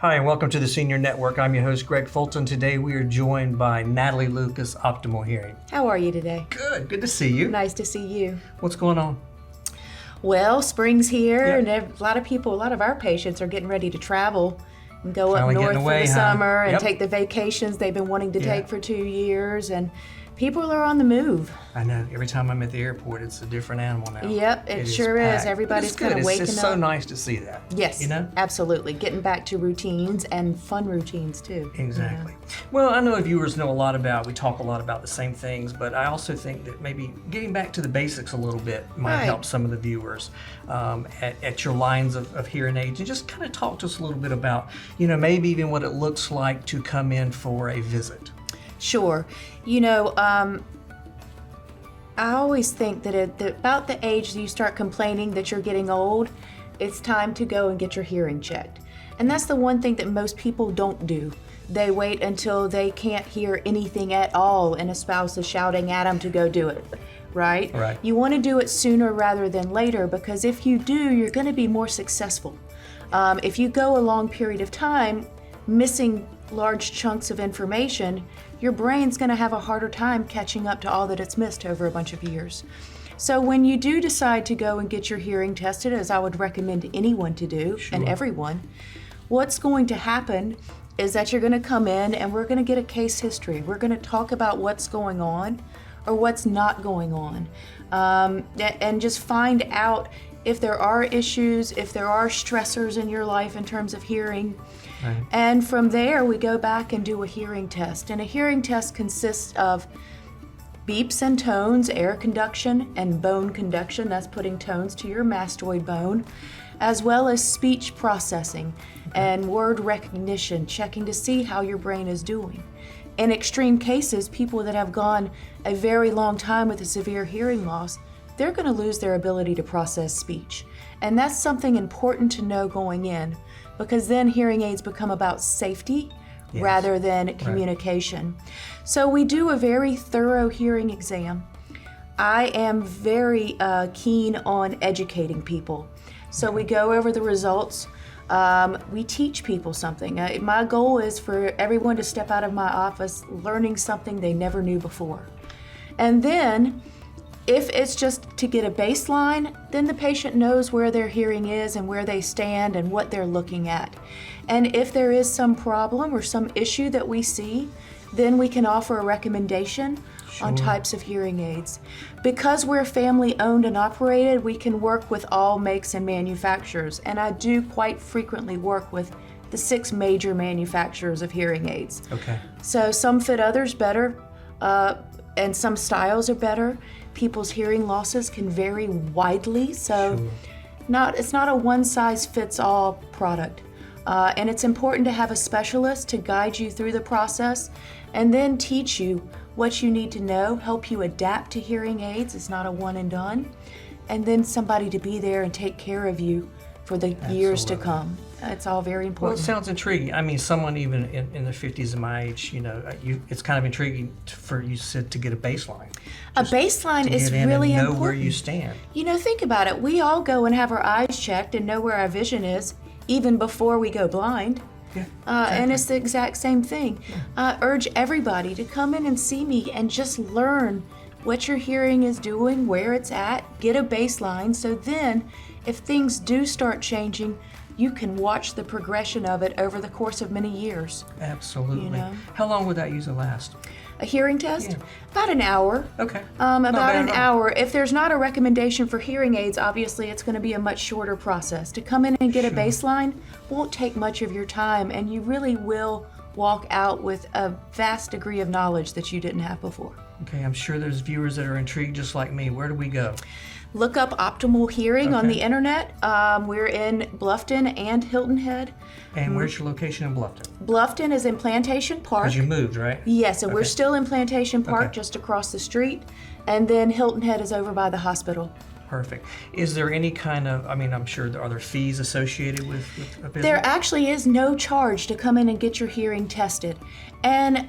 Hi, and welcome to the Senior Network. I'm your host, Gregg Fulton. Today we are joined by Natalie Lucas, Optimal Hearing. How are you today? Good to see you. Nice to see you. What's going on? Well, spring's here, Yep. and a lot of our patients are getting ready to travel and go Finally up north getting for away, the huh? summer and Yep. take the vacations they've been wanting to Yeah. take for 2 years, and people are on the move. I know, every time I'm at the airport, it's a different animal now. Yep, it sure is. packed. But Everybody's it's good. kinda waking It's just so up. nice to see that. Yes, You know? absolutely. Getting back to routines and fun routines too. Exactly. Well, I know viewers know we talk a lot about the same things, but I also think that maybe getting back to the basics a little bit might Right. help some of the viewers at your lines of hearing aids, and just kind of talk to us a little bit about, maybe even what it looks like to come in for a visit. Sure. I always think that about the age that you start complaining that you're getting old, it's time to go and get your hearing checked. And that's the one thing that most people don't do. They wait until they can't hear anything at all and a spouse is shouting at them to go do it, right? Right. You want to do it sooner rather than later, because if you do, you're going to be more successful. If you go a long period of time missing large chunks of information, your brain's going to have a harder time catching up to all that it's missed over a bunch of years. So when you do decide to go and get your hearing tested, as I would recommend anyone to do, and everyone, what's going to happen is that you're going to come in and we're going to get a case history. We're going to talk about what's going on or what's not going on, and just find out if there are issues, if there are stressors in your life in terms of hearing. Right. And from there, we go back and do a hearing test. And a hearing test consists of beeps and tones, air conduction, and bone conduction. That's putting tones to your mastoid bone, as well as speech processing and word recognition, checking to see how your brain is doing. In extreme cases, people that have gone a very long time with a severe hearing loss, they're going to lose their ability to process speech. And that's something important to know going in, because then hearing aids become about safety rather than communication. So we do a very thorough hearing exam. I am very keen on educating people. So we go over the results. We teach people something. My goal is for everyone to step out of my office learning something they never knew before. And then, if it's just to get a baseline, then the patient knows where their hearing is and where they stand and what they're looking at. And if there is some problem or some issue that we see, then we can offer a recommendation on types of hearing aids. Because we're family owned and operated, we can work with all makes and manufacturers. And I do quite frequently work with the 6 major manufacturers of hearing aids. Okay. So some fit others better, and some styles are better. People's hearing losses can vary widely, so it's not a one-size-fits-all product. And it's important to have a specialist to guide you through the process and then teach you what you need to know, help you adapt to hearing aids. It's not a one and done. And then somebody to be there and take care of you for the years to come. It's all very Well, important. it sounds intriguing. I mean, someone even in their 50s of my age, it's kind of intriguing for you said to get a baseline. A baseline To is get in really and know important. where you stand. Think about it. We all go and have our eyes checked and know where our vision is even before we go blind. Yeah, And it's the exact same thing. I urge everybody to come in and see me and just learn what your hearing is doing, where it's at, get a baseline, so then if things do start changing, you can watch the progression of it over the course of many years. Absolutely. How long would that usually last? A hearing test? Yeah. About an hour. Okay. About bad an at all. hour. If there's not a recommendation for hearing aids, obviously it's going to be a much shorter process. To come in and get a baseline won't take much of your time, and you really will walk out with a vast degree of knowledge that you didn't have before. Okay, I'm sure there's viewers that are intrigued just like me. Where do we go? Look up Optimal Hearing on Okay. the internet. We're in Bluffton and Hilton Head. And where's your location in Bluffton? Bluffton is in Plantation Park. Because you moved, right? Yes, and we're Okay. still in Plantation Park, Okay. just across the street. And then Hilton Head is over by the hospital. Perfect. Is there any kind of, I'm sure, are there fees associated with a visit? There actually is no charge to come in and get your hearing tested. And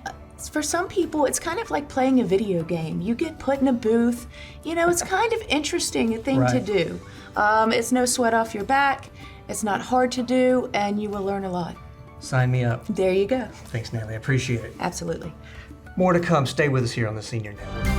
for some people, it's kind of like playing a video game. You get put in a booth. It's kind of interesting thing to Right. do. It's no sweat off your back. It's not hard to do, and you will learn a lot. Sign me up. There you go. Thanks, Natalie. I appreciate it. Absolutely. More to come. Stay with us here on the Senior Network.